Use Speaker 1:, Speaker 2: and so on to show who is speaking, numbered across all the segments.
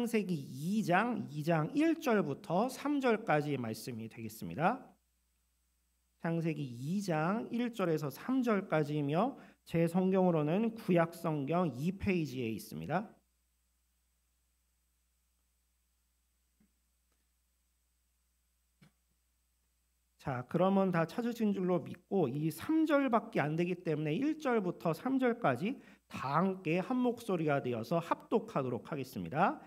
Speaker 1: 창세기 2장 1절부터 3절까지 말씀이 되겠습니다. 창세기 2장 1절에서 3절까지이며 제 성경으로는 구약 성경 2페이지에 있습니다. 자, 그러면 다 찾으신 줄로 믿고 이 3절밖에 안 되기 때문에 1절부터 3절까지 다 함께 한 목소리가 되어서 합독하도록 하겠습니다.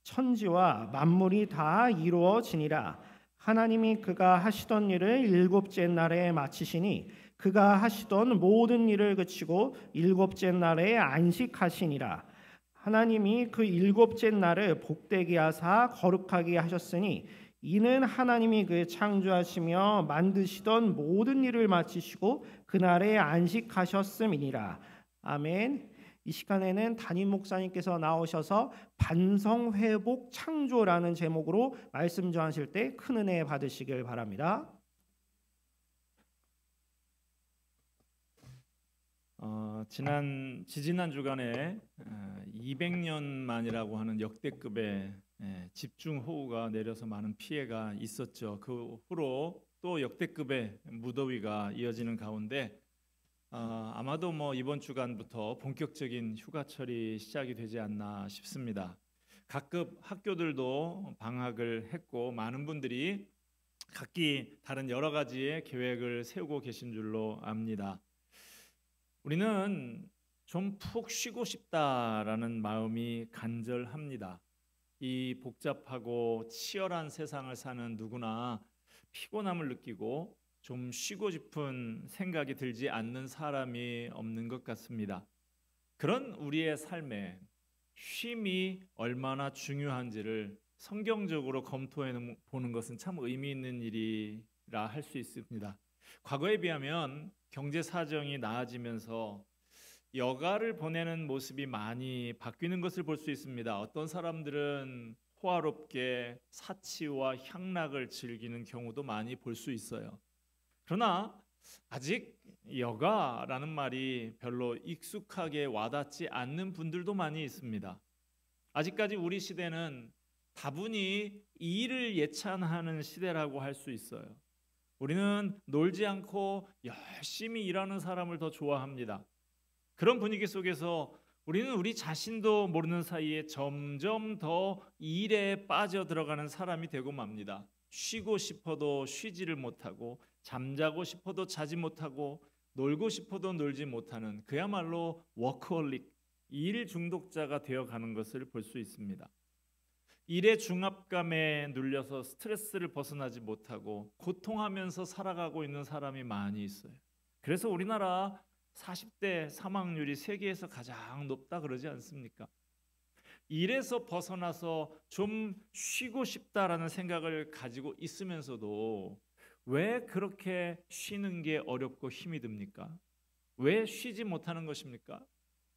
Speaker 1: 천지와 만물이 다 이루어지니라. 하나님이 그가 하시던 일을 일곱째 날에 마치시니 그가 하시던 모든 일을 그치고 일곱째 날에 안식하시니라. 하나님이 그 일곱째 날을 복되게 하사 거룩하게 하셨으니 이는 하나님이 그 창조하시며 만드시던 모든 일을 마치시고 그날에 안식하셨음이니라. 아멘. 이 시간에는 담임 목사님께서 나오셔서 반성회복 창조라는 제목으로 말씀 전하실 때 큰 은혜 받으시길 바랍니다.
Speaker 2: 지지난 주간에 200년 만이라고 하는 역대급의 집중호우가 내려서 많은 피해가 있었죠. 그 후로 또 역대급의 무더위가 이어지는 가운데 아마도 이번 주간부터 본격적인 휴가철이 시작이 되지 않나 싶습니다. 각급 학교들도 방학을 했고 많은 분들이 각기 다른 여러 가지의 계획을 세우고 계신 줄로 압니다. 우리는 좀 푹 쉬고 싶다라는 마음이 간절합니다. 이 복잡하고 치열한 세상을 사는 누구나 피곤함을 느끼고 좀 쉬고 싶은 생각이 들지 않는 사람이 없는 것 같습니다. 그런 우리의 삶에 쉼이 얼마나 중요한지를 성경적으로 검토해 보는 것은 참 의미 있는 일이라 할 수 있습니다. 과거에 비하면 경제 사정이 나아지면서 여가를 보내는 모습이 많이 바뀌는 것을 볼 수 있습니다. 어떤 사람들은 호화롭게 사치와 향락을 즐기는 경우도 많이 볼 수 있어요. 그러나 아직 여가라는 말이 별로 익숙하게 와닿지 않는 분들도 많이 있습니다. 아직까지 우리 시대는 다분히 일을 예찬하는 시대라고 할 수 있어요. 우리는 놀지 않고 열심히 일하는 사람을 더 좋아합니다. 그런 분위기 속에서 우리는 우리 자신도 모르는 사이에 점점 더 일에 빠져 들어가는 사람이 되고 맙니다. 쉬고 싶어도 쉬지를 못하고 잠자고 싶어도 자지 못하고 놀고 싶어도 놀지 못하는 그야말로 워커홀릭, 일 중독자가 되어가는 것을 볼 수 있습니다. 일의 중압감에 눌려서 스트레스를 벗어나지 못하고 고통하면서 살아가고 있는 사람이 많이 있어요. 그래서 우리나라 40대 사망률이 세계에서 가장 높다 그러지 않습니까? 일에서 벗어나서 좀 쉬고 싶다라는 생각을 가지고 있으면서도 왜 그렇게 쉬는 게 어렵고 힘이 듭니까? 왜 쉬지 못하는 것입니까?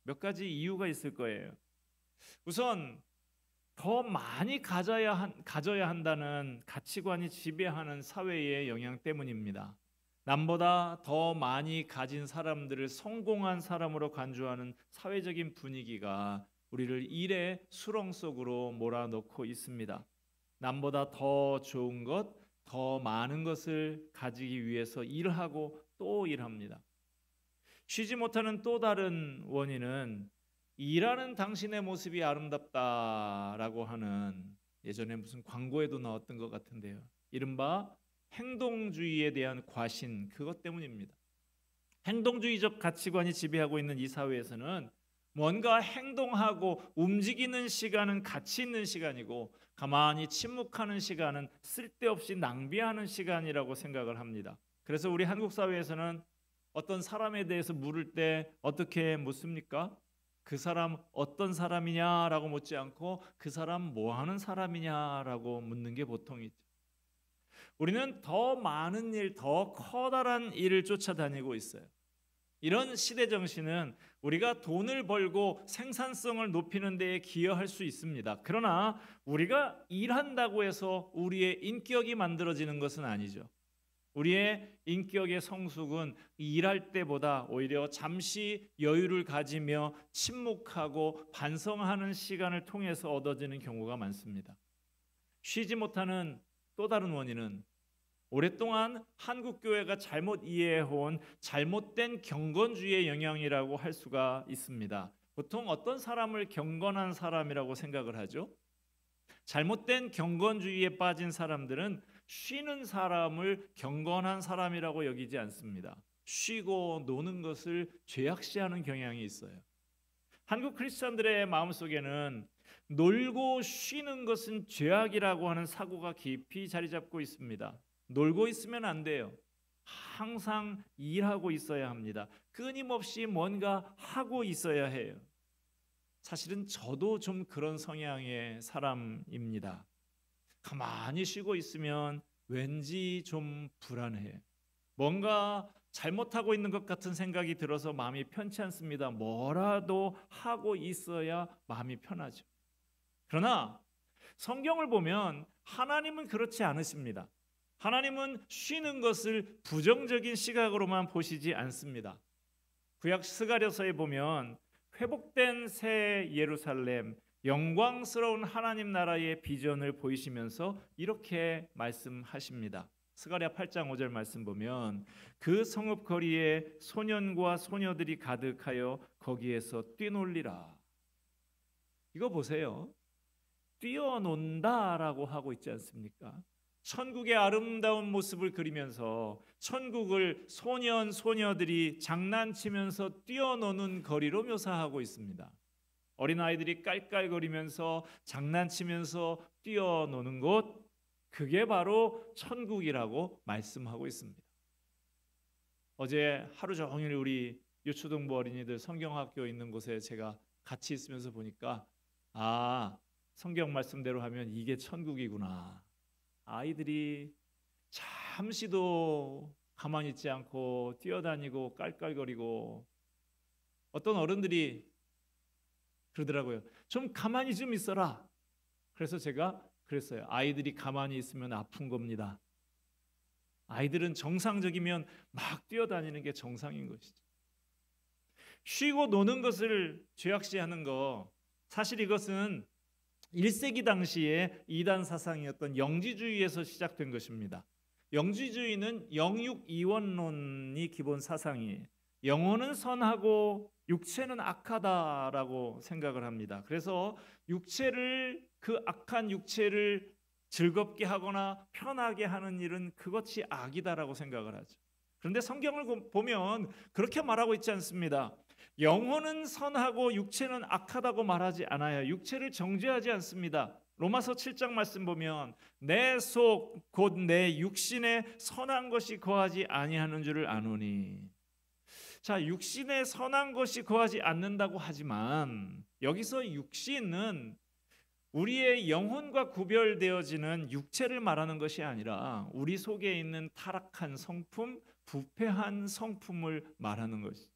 Speaker 2: 몇 가지 이유가 있을 거예요. 우선 더 많이 가져야 한다는 가치관이 지배하는 사회의 영향 때문입니다. 남보다 더 많이 가진 사람들을 성공한 사람으로 간주하는 사회적인 분위기가 우리를 일의 수렁 속으로 몰아넣고 있습니다. 남보다 더 좋은 것, 더 많은 것을 가지기 위해서 일하고 또 일합니다. 쉬지 못하는 또 다른 원인은 일하는 당신의 모습이 아름답다라고 하는 예전에 무슨 광고에도 나왔던 것 같은데요. 이른바 행동주의에 대한 과신, 그것 때문입니다. 행동주의적 가치관이 지배하고 있는 이 사회에서는 뭔가 행동하고 움직이는 시간은 가치 있는 시간이고 가만히 침묵하는 시간은 쓸데없이 낭비하는 시간이라고 생각을 합니다. 그래서 우리 한국 사회에서는 어떤 사람에 대해서 물을 때 어떻게 묻습니까? 그 사람 어떤 사람이냐라고 묻지 않고 그 사람 뭐 하는 사람이냐라고 묻는 게 보통이죠. 우리는 더 많은 일, 더 커다란 일을 쫓아다니고 있어요. 이런 시대 정신은 우리가 돈을 벌고 생산성을 높이는 데에 기여할 수 있습니다. 그러나 우리가 일한다고 해서 우리의 인격이 만들어지는 것은 아니죠. 우리의 인격의 성숙은 일할 때보다 오히려 잠시 여유를 가지며 침묵하고 반성하는 시간을 통해서 얻어지는 경우가 많습니다. 쉬지 못하는 또 다른 원인은 오랫동안 한국 교회가 잘못 이해해온 잘못된 경건주의의 영향이라고 할 수가 있습니다. 보통 어떤 사람을 경건한 사람이라고 생각을 하죠? 잘못된 경건주의에 빠진 사람들은 쉬는 사람을 경건한 사람이라고 여기지 않습니다. 쉬고 노는 것을 죄악시하는 경향이 있어요. 한국 크리스찬들의 마음속에는 놀고 쉬는 것은 죄악이라고 하는 사고가 깊이 자리 잡고 있습니다. 놀고 있으면 안 돼요. 항상 일하고 있어야 합니다. 끊임없이 뭔가 하고 있어야 해요. 사실은 저도 좀 그런 성향의 사람입니다. 가만히 쉬고 있으면 왠지 좀 불안해요. 뭔가 잘못하고 있는 것 같은 생각이 들어서 마음이 편치 않습니다. 뭐라도 하고 있어야 마음이 편하죠. 그러나 성경을 보면 하나님은 그렇지 않으십니다. 하나님은 쉬는 것을 부정적인 시각으로만 보시지 않습니다. 구약 스가랴서에 보면 회복된 새 예루살렘, 영광스러운 하나님 나라의 비전을 보이시면서 이렇게 말씀하십니다. 스가랴 8장 5절 말씀 보면 그 성읍 거리에 소년과 소녀들이 가득하여 거기에서 뛰놀리라. 이거 보세요. 뛰어논다라고 하고 있지 않습니까? 천국의 아름다운 모습을 그리면서 천국을 소년 소녀들이 장난치면서 뛰어노는 거리로 묘사하고 있습니다. 어린아이들이 깔깔거리면서 장난치면서 뛰어노는 곳, 그게 바로 천국이라고 말씀하고 있습니다. 어제 하루 종일 우리 유초등부 어린이들 성경학교 있는 곳에 제가 같이 있으면서 보니까 성경 말씀대로 하면 이게 천국이구나. 아이들이 잠시도 가만히 있지 않고 뛰어다니고 깔깔거리고, 어떤 어른들이 그러더라고요. 좀 가만히 좀 있어라. 그래서 제가 그랬어요. 아이들이 가만히 있으면 아픈 겁니다. 아이들은 정상적이면 막 뛰어다니는 게 정상인 것이죠. 쉬고 노는 것을 죄악시하는 거, 사실 이것은 1세기 당시에 이단 사상이었던 영지주의에서 시작된 것입니다. 영지주의는 영육이원론이 기본 사상이에요. 영혼은 선하고 육체는 악하다라고 생각을 합니다. 그래서 그 악한 육체를 즐겁게 하거나 편하게 하는 일은 그것이 악이다라고 생각을 하죠. 그런데 성경을 보면 그렇게 말하고 있지 않습니다. 영혼은 선하고 육체는 악하다고 말하지 않아요. 육체를 정죄하지 않습니다. 로마서 7장 말씀 보면 내 속 곧 내 육신에 선한 것이 거하지 아니하는 줄을 아노니. 자, 육신에 선한 것이 거하지 않는다고 하지만 여기서 육신은 우리의 영혼과 구별되어지는 육체를 말하는 것이 아니라 우리 속에 있는 타락한 성품, 부패한 성품을 말하는 것이죠.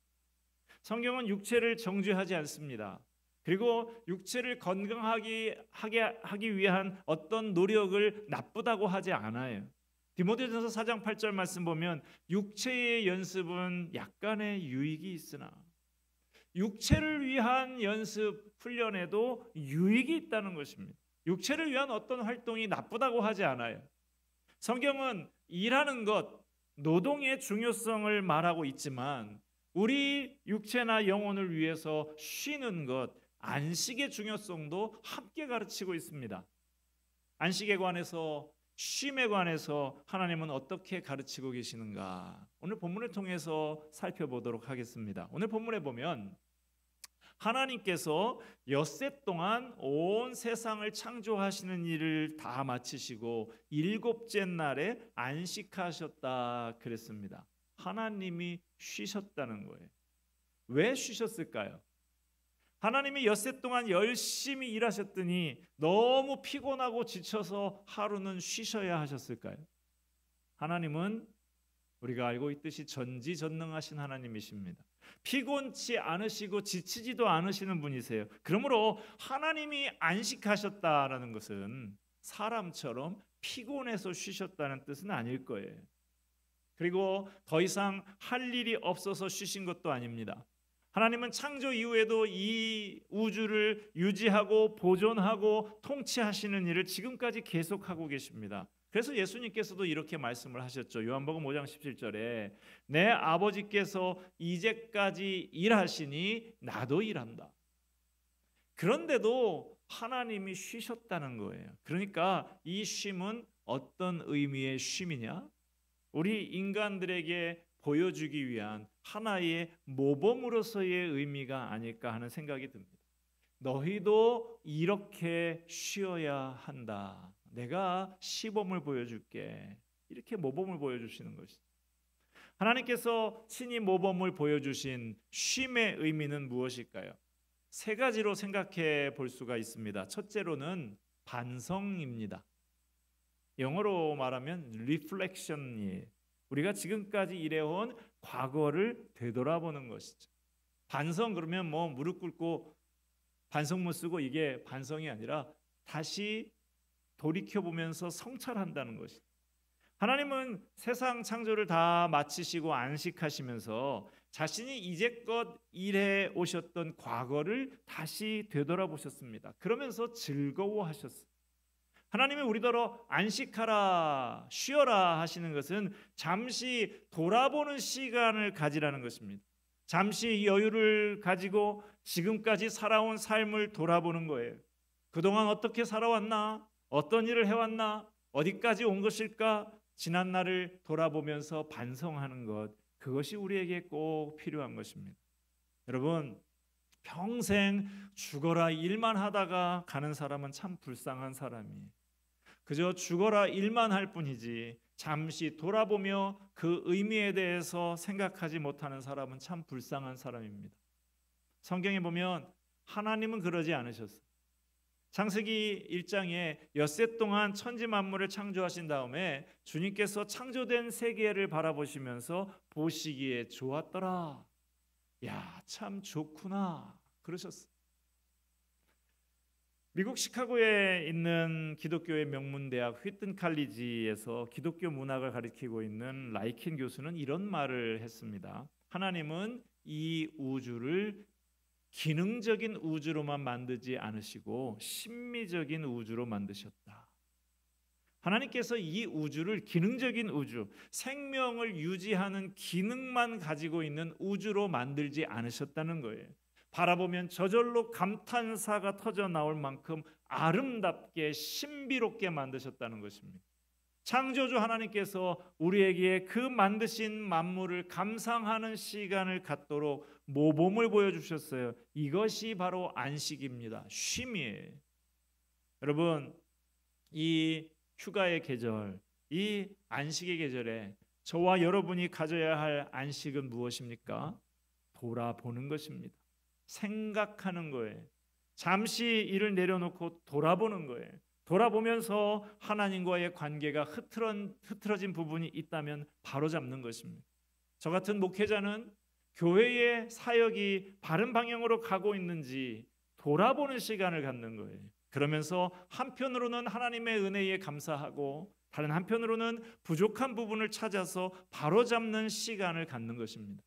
Speaker 2: 성경은 육체를 정죄하지 않습니다. 그리고 육체를 건강하게 하기 위한 어떤 노력을 나쁘다고 하지 않아요. 디모데전서 4장 8절 말씀 보면 육체의 연습은 약간의 유익이 있으나, 육체를 위한 연습 훈련에도 유익이 있다는 것입니다. 육체를 위한 어떤 활동이 나쁘다고 하지 않아요. 성경은 일하는 것, 노동의 중요성을 말하고 있지만 우리 육체나 영혼을 위해서 쉬는 것, 안식의 중요성도 함께 가르치고 있습니다. 안식에 관해서, 쉼에 관해서 하나님은 어떻게 가르치고 계시는가? 오늘 본문을 통해서 살펴보도록 하겠습니다. 오늘 본문에 보면 하나님께서 엿새 동안 온 세상을 창조하시는 일을 다 마치시고 일곱째 날에 안식하셨다 그랬습니다. 하나님이 쉬셨다는 거예요. 왜 쉬셨을까요? 하나님이 엿새 동안 열심히 일하셨더니 너무 피곤하고 지쳐서 하루는 쉬셔야 하셨을까요? 하나님은 우리가 알고 있듯이 전지전능하신 하나님이십니다. 피곤치 않으시고 지치지도 않으시는 분이세요. 그러므로 하나님이 안식하셨다라는 것은 사람처럼 피곤해서 쉬셨다는 뜻은 아닐 거예요. 그리고 더 이상 할 일이 없어서 쉬신 것도 아닙니다. 하나님은 창조 이후에도 이 우주를 유지하고 보존하고 통치하시는 일을 지금까지 계속하고 계십니다. 그래서 예수님께서도 이렇게 말씀을 하셨죠. 요한복음 5장 17절에 내 아버지께서 이제까지 일하시니 나도 일한다. 그런데도 하나님이 쉬셨다는 거예요. 그러니까 이 쉼은 어떤 의미의 쉼이냐? 우리 인간들에게 보여주기 위한 하나의 모범으로서의 의미가 아닐까 하는 생각이 듭니다. 너희도 이렇게 쉬어야 한다. 내가 시범을 보여줄게. 이렇게 모범을 보여주시는 것이죠. 하나님께서 친히 모범을 보여주신 쉼의 의미는 무엇일까요? 세 가지로 생각해 볼 수가 있습니다. 첫째로는 반성입니다. 영어로 말하면 reflection이에요. 우리가 지금까지 일해온 과거를 되돌아보는 것이죠. 반성 그러면 뭐 무릎 꿇고 반성문 쓰고 이게 반성이 아니라 다시 돌이켜보면서 성찰한다는 것이죠. 하나님은 세상 창조를 다 마치시고 안식하시면서 자신이 이제껏 일해 오셨던 과거를 다시 되돌아보셨습니다. 그러면서 즐거워하셨어요. 하나님이 우리더러 안식하라, 쉬어라 하시는 것은 잠시 돌아보는 시간을 가지라는 것입니다. 잠시 여유를 가지고 지금까지 살아온 삶을 돌아보는 거예요. 그동안 어떻게 살아왔나? 어떤 일을 해왔나? 어디까지 온 것일까? 지난 날을 돌아보면서 반성하는 것, 그것이 우리에게 꼭 필요한 것입니다. 여러분, 평생 죽어라 일만 하다가 가는 사람은 참 불쌍한 사람이에요. 그저 죽어라 일만 할 뿐이지 잠시 돌아보며 그 의미에 대해서 생각하지 못하는 사람은 참 불쌍한 사람입니다. 성경에 보면 하나님은 그러지 않으셨어요. 창세기 1장에 엿새 동안 천지 만물을 창조하신 다음에 주님께서 창조된 세계를 바라보시면서 보시기에 좋았더라. 야, 참 좋구나. 그러셨어요. 미국 시카고에 있는 기독교의 명문대학 휘튼 칼리지에서 기독교 문학을 가르치고 있는 라이킨 교수는 이런 말을 했습니다. 하나님은 이 우주를 기능적인 우주로만 만들지 않으시고 심미적인 우주로 만드셨다. 하나님께서 이 우주를 기능적인 우주, 생명을 유지하는 기능만 가지고 있는 우주로 만들지 않으셨다는 거예요. 바라보면 저절로 감탄사가 터져 나올 만큼 아름답게 신비롭게 만드셨다는 것입니다. 창조주 하나님께서 우리에게 그 만드신 만물을 감상하는 시간을 갖도록 모범을 보여주셨어요. 이것이 바로 안식입니다. 쉼이에요. 여러분, 이 휴가의 계절, 이 안식의 계절에 저와 여러분이 가져야 할 안식은 무엇입니까? 돌아보는 것입니다. 생각하는 거예요. 잠시 일을 내려놓고 돌아보는 거예요. 돌아보면서 하나님과의 관계가 흐트러진 부분이 있다면 바로잡는 것입니다. 저 같은 목회자는 교회의 사역이 바른 방향으로 가고 있는지 돌아보는 시간을 갖는 거예요. 그러면서 한편으로는 하나님의 은혜에 감사하고 다른 한편으로는 부족한 부분을 찾아서 바로잡는 시간을 갖는 것입니다.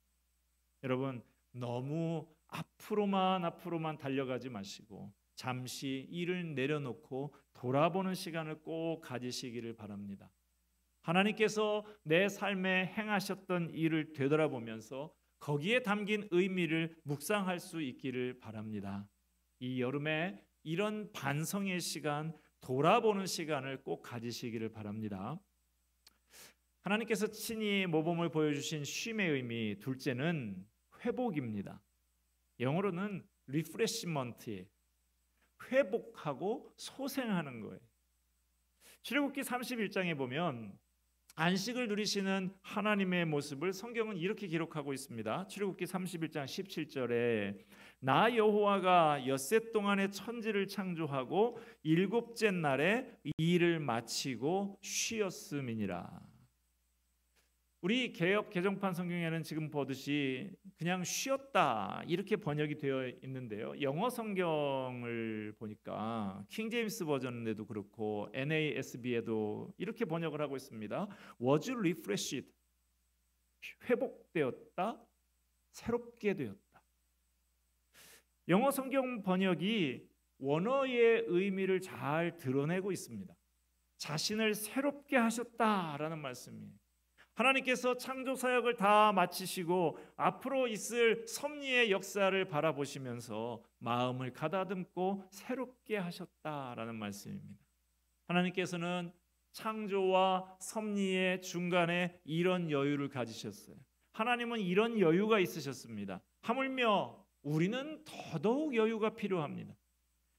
Speaker 2: 여러분, 너무 앞으로만 달려가지 마시고 잠시 일을 내려놓고 돌아보는 시간을 꼭 가지시기를 바랍니다. 하나님께서 내 삶에 행하셨던 일을 되돌아보면서 거기에 담긴 의미를 묵상할 수 있기를 바랍니다. 이 여름에 이런 반성의 시간, 돌아보는 시간을 꼭 가지시기를 바랍니다. 하나님께서 친히 모범을 보여주신 쉼의 의미, 둘째는 회복입니다. 영어로는 리프레시먼트예요. 회복하고 소생하는 거예요. 출애굽기 31장에 보면 안식을 누리시는 하나님의 모습을 성경은 이렇게 기록하고 있습니다. 출애굽기 31장 17절에 나 여호와가 엿새 동안의 천지를 창조하고 일곱째 날에 일을 마치고 쉬었음이니라. 우리 개역 개정판 성경에는 지금 보듯이 그냥 쉬었다 이렇게 번역이 되어 있는데요. 영어 성경을 보니까 킹 제임스 버전에도 그렇고 NASB에도 이렇게 번역을 하고 있습니다. Was you refreshed? 회복되었다, 새롭게 되었다. 영어 성경 번역이 원어의 의미를 잘 드러내고 있습니다. 자신을 새롭게 하셨다라는 말씀이에요. 하나님께서 창조 사역을 다 마치시고 앞으로 있을 섭리의 역사를 바라보시면서 마음을 가다듬고 새롭게 하셨다라는 말씀입니다. 하나님께서는 창조와 섭리의 중간에 이런 여유를 가지셨어요. 하나님은 이런 여유가 있으셨습니다. 하물며 우리는 더더욱 여유가 필요합니다.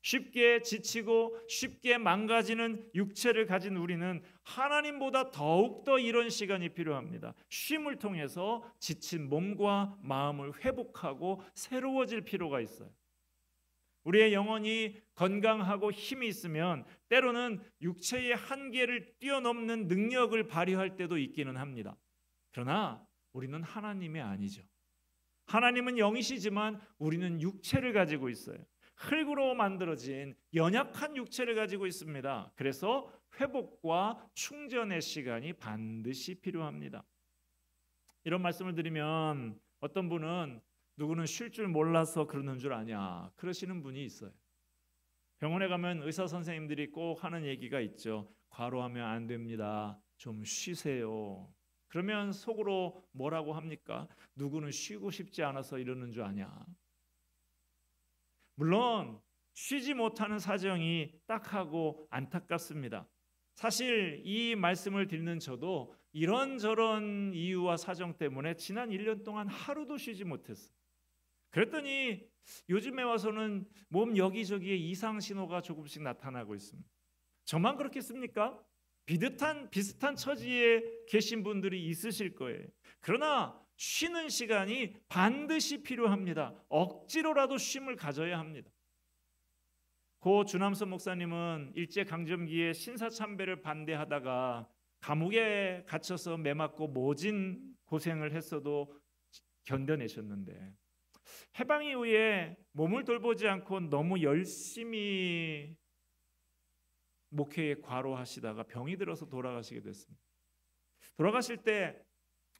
Speaker 2: 쉽게 지치고 쉽게 망가지는 육체를 가진 우리는 하나님보다 더욱더 이런 시간이 필요합니다. 쉼을 통해서 지친 몸과 마음을 회복하고 새로워질 필요가 있어요. 우리의 영혼이 건강하고 힘이 있으면 때로는 육체의 한계를 뛰어넘는 능력을 발휘할 때도 있기는 합니다. 그러나 우리는 하나님이 아니죠. 하나님은 영이시지만 우리는 육체를 가지고 있어요. 흙으로 만들어진 연약한 육체를 가지고 있습니다. 그래서 회복과 충전의 시간이 반드시 필요합니다. 이런 말씀을 드리면 어떤 분은 누구는 쉴 줄 몰라서 그러는 줄 아냐 그러시는 분이 있어요. 병원에 가면 의사 선생님들이 꼭 하는 얘기가 있죠. 과로하면 안 됩니다. 좀 쉬세요. 그러면 속으로 뭐라고 합니까? 누구는 쉬고 싶지 않아서 이러는 줄 아냐. 물론 쉬지 못하는 사정이 딱하고 안타깝습니다. 사실 이 말씀을 듣는 저도 이런저런 이유와 사정 때문에 지난 1년 동안 하루도 쉬지 못했어요. 그랬더니 요즘에 와서는 몸 여기저기에 이상 신호가 조금씩 나타나고 있습니다. 저만 그렇겠습니까? 비슷한 처지에 계신 분들이 있으실 거예요. 그러나 쉬는 시간이 반드시 필요합니다. 억지로라도 쉼을 가져야 합니다. 고 주남선 목사님은 일제강점기에 신사참배를 반대하다가 감옥에 갇혀서 매맞고 모진 고생을 했어도 견뎌내셨는데 해방 이후에 몸을 돌보지 않고 너무 열심히 목회에 과로하시다가 병이 들어서 돌아가시게 됐습니다. 돌아가실 때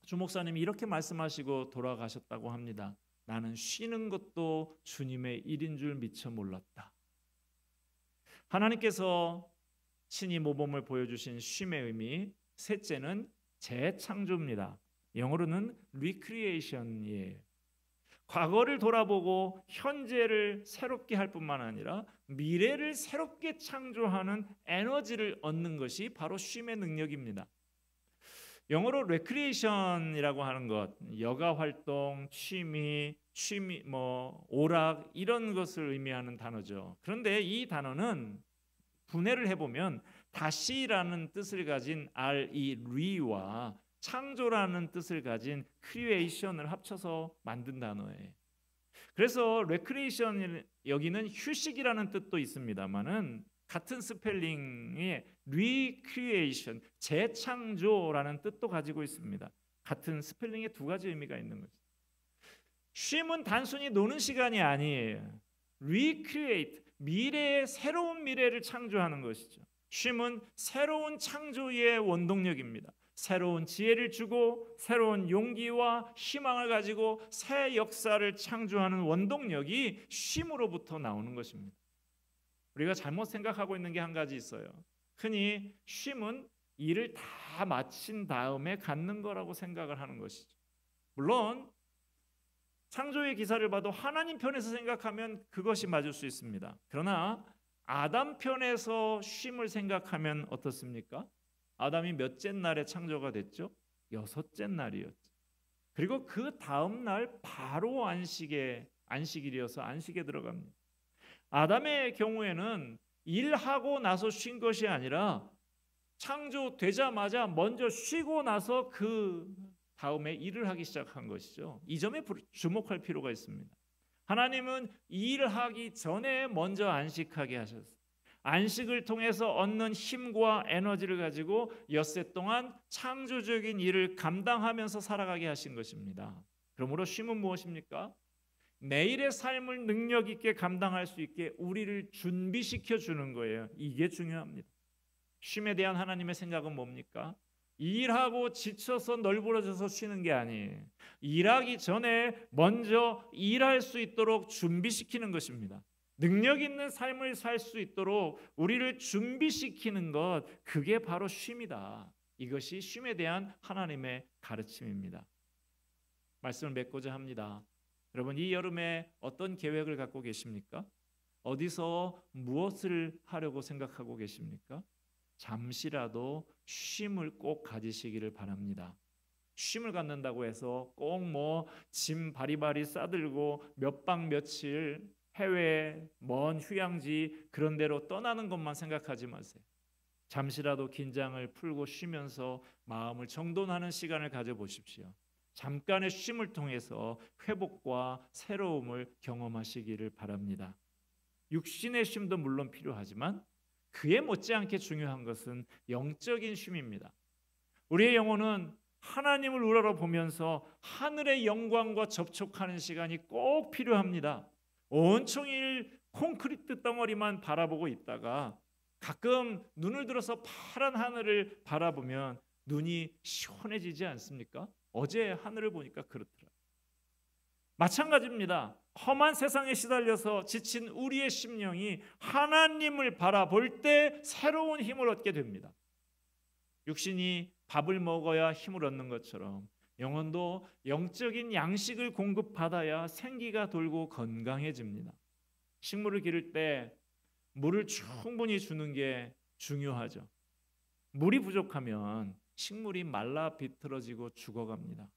Speaker 2: 주 목사님이 이렇게 말씀하시고 돌아가셨다고 합니다. 나는 쉬는 것도 주님의 일인 줄 미처 몰랐다. 하나님께서 친히 모범을 보여주신 쉼의 의미, 셋째는 재창조입니다. 영어로는 recreation이에요. 과거를 돌아보고 현재를 새롭게 할 뿐만 아니라 미래를 새롭게 창조하는 에너지를 얻는 것이 바로 쉼의 능력입니다. 영어로 recreation이라고 하는 것, 여가 활동, 취미, 오락 이런 것을 의미하는 단어죠. 그런데 이 단어는 분해를 해보면 다시라는 뜻을 가진 re와 창조라는 뜻을 가진 creation을 합쳐서 만든 단어예요. 그래서 recreation 여기는 휴식이라는 뜻도 있습니다만은 같은 스펠링의 recreation, 재창조라는 뜻도 가지고 있습니다. 같은 스펠링에 두 가지 의미가 있는 거죠. 쉼은 단순히 노는 시간이 아니에요. recreate, 새로운 미래를 창조하는 것이죠. 쉼은 새로운 창조의 원동력입니다. 새로운 지혜를 주고 새로운 용기와 희망을 가지고 새 역사를 창조하는 원동력이 쉼으로부터 나오는 것입니다. 우리가 잘못 생각하고 있는 게 한 가지 있어요. 흔히 쉼은 일을 다 마친 다음에 갖는 거라고 생각을 하는 것이죠. 물론 창조의 기사를 봐도 하나님 편에서 생각하면 그것이 맞을 수 있습니다. 그러나 아담 편에서 쉼을 생각하면 어떻습니까? 아담이 몇째 날에 창조가 됐죠? 6째 날이었죠. 그리고 그 다음 날 바로 안식일이어서 안식에 들어갑니다. 아담의 경우에는 일하고 나서 쉰 것이 아니라 창조되자마자 먼저 쉬고 나서 그 다음에 일을 하기 시작한 것이죠. 이 점에 주목할 필요가 있습니다. 하나님은 일하기 전에 먼저 안식하게 하셨어요. 안식을 통해서 얻는 힘과 에너지를 가지고 엿새 동안 창조적인 일을 감당하면서 살아가게 하신 것입니다. 그러므로 쉼은 무엇입니까? 내일의 삶을 능력 있게 감당할 수 있게 우리를 준비시켜 주는 거예요. 이게 중요합니다. 쉼에 대한 하나님의 생각은 뭡니까? 일하고 지쳐서 널브러져서 쉬는 게 아니에요. 일하기 전에 먼저 일할 수 있도록 준비시키는 것입니다. 능력 있는 삶을 살 수 있도록 우리를 준비시키는 것, 그게 바로 쉼이다. 이것이 쉼에 대한 하나님의 가르침입니다. 말씀을 맺고자 합니다. 여러분, 이 여름에 어떤 계획을 갖고 계십니까? 어디서 무엇을 하려고 생각하고 계십니까? 잠시라도 쉼을 꼭 가지시기를 바랍니다. 쉼을 갖는다고 해서 꼭 뭐 짐 바리바리 싸들고 몇 박 며칠 해외 먼 휴양지 그런 데로 떠나는 것만 생각하지 마세요. 잠시라도 긴장을 풀고 쉬면서 마음을 정돈하는 시간을 가져보십시오. 잠깐의 쉼을 통해서 회복과 새로움을 경험하시기를 바랍니다. 육신의 쉼도 물론 필요하지만 그에 못지않게 중요한 것은 영적인 쉼입니다. 우리의 영혼은 하나님을 우러러보면서 하늘의 영광과 접촉하는 시간이 꼭 필요합니다. 온종일 콘크리트 덩어리만 바라보고 있다가 가끔 눈을 들어서 파란 하늘을 바라보면 눈이 시원해지지 않습니까? 어제 하늘을 보니까 그렇더라고요. 마찬가지입니다. 험한 세상에 시달려서 지친 우리의 심령이 하나님을 바라볼 때 새로운 힘을 얻게 됩니다. 육신이 밥을 먹어야 힘을 얻는 것처럼 영혼도 영적인 양식을 공급받아야 생기가 돌고 건강해집니다. 식물을 기를 때 물을 충분히 주는 게 중요하죠. 물이 부족하면 식물이 말라 비틀어지고 죽어갑니다.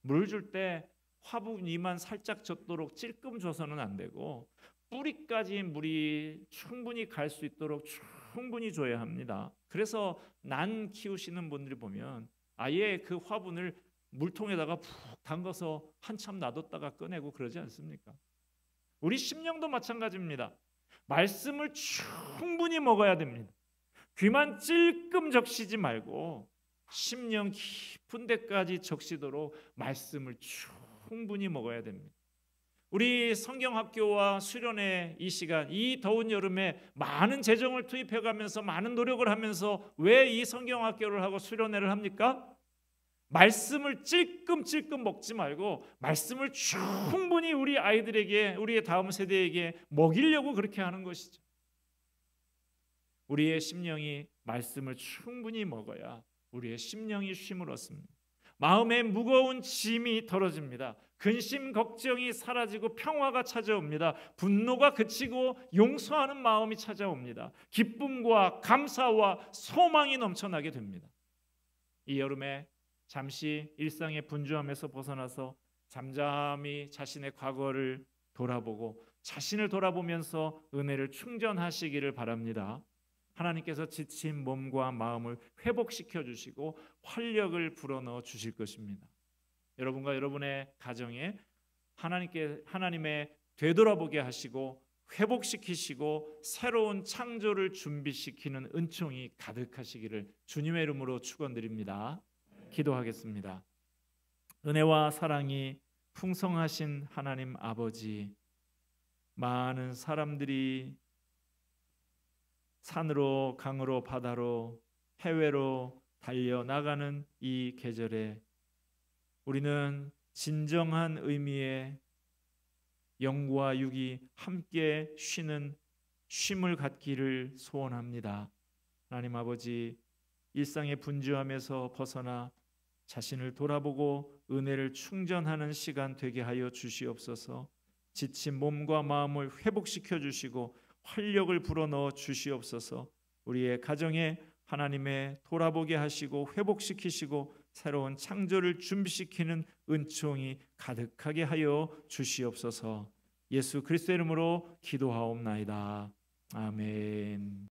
Speaker 2: 물을 줄 때 화분 위만 살짝 젖도록 찔끔 줘서는 안 되고 뿌리까지 물이 충분히 갈 수 있도록 충분히 줘야 합니다. 그래서 난 키우시는 분들이 보면 아예 그 화분을 물통에다가 푹 담가서 한참 놔뒀다가 꺼내고 그러지 않습니까? 우리 심령도 마찬가지입니다. 말씀을 충분히 먹어야 됩니다. 귀만 찔끔 적시지 말고 심령 깊은 데까지 적시도록 말씀을 충분히 먹어야 됩니다. 우리 성경학교와 수련회 이 시간, 이 더운 여름에 많은 재정을 투입해가면서 많은 노력을 하면서 왜 이 성경학교를 하고 수련회를 합니까? 말씀을 찔끔찔끔 먹지 말고 말씀을 충분히 우리 아이들에게, 우리의 다음 세대에게 먹이려고 그렇게 하는 것이죠. 우리의 심령이 말씀을 충분히 먹어야 우리의 심령이 쉼을 얻습니다. 마음의 무거운 짐이 덜어집니다. 근심 걱정이 사라지고 평화가 찾아옵니다. 분노가 그치고 용서하는 마음이 찾아옵니다. 기쁨과 감사와 소망이 넘쳐나게 됩니다. 이 여름에 잠시 일상의 분주함에서 벗어나서 잠잠히 자신의 과거를 돌아보고 자신을 돌아보면서 은혜를 충전하시기를 바랍니다. 하나님께서 지친 몸과 마음을 회복시켜 주시고 활력을 불어넣어 주실 것입니다. 여러분과 여러분의 가정에 하나님의 되돌아보게 하시고 회복시키시고 새로운 창조를 준비시키는 은총이 가득하시기를 주님의 이름으로 축원드립니다. 기도하겠습니다. 은혜와 사랑이 풍성하신 하나님 아버지, 많은 사람들이 산으로 강으로 바다로 해외로 달려나가는 이 계절에 우리는 진정한 의미의 영과 육이 함께 쉬는 쉼을 갖기를 소원합니다. 하나님 아버지, 일상의 분주함에서 벗어나 자신을 돌아보고 은혜를 충전하는 시간 되게 하여 주시옵소서. 지친 몸과 마음을 회복시켜 주시고 활력을 불어넣어 주시옵소서. 우리의 가정에 하나님의 돌아보게 하시고 회복시키시고 새로운 창조를 준비시키는 은총이 가득하게 하여 주시옵소서. 예수 그리스도의 이름으로 기도하옵나이다. 아멘.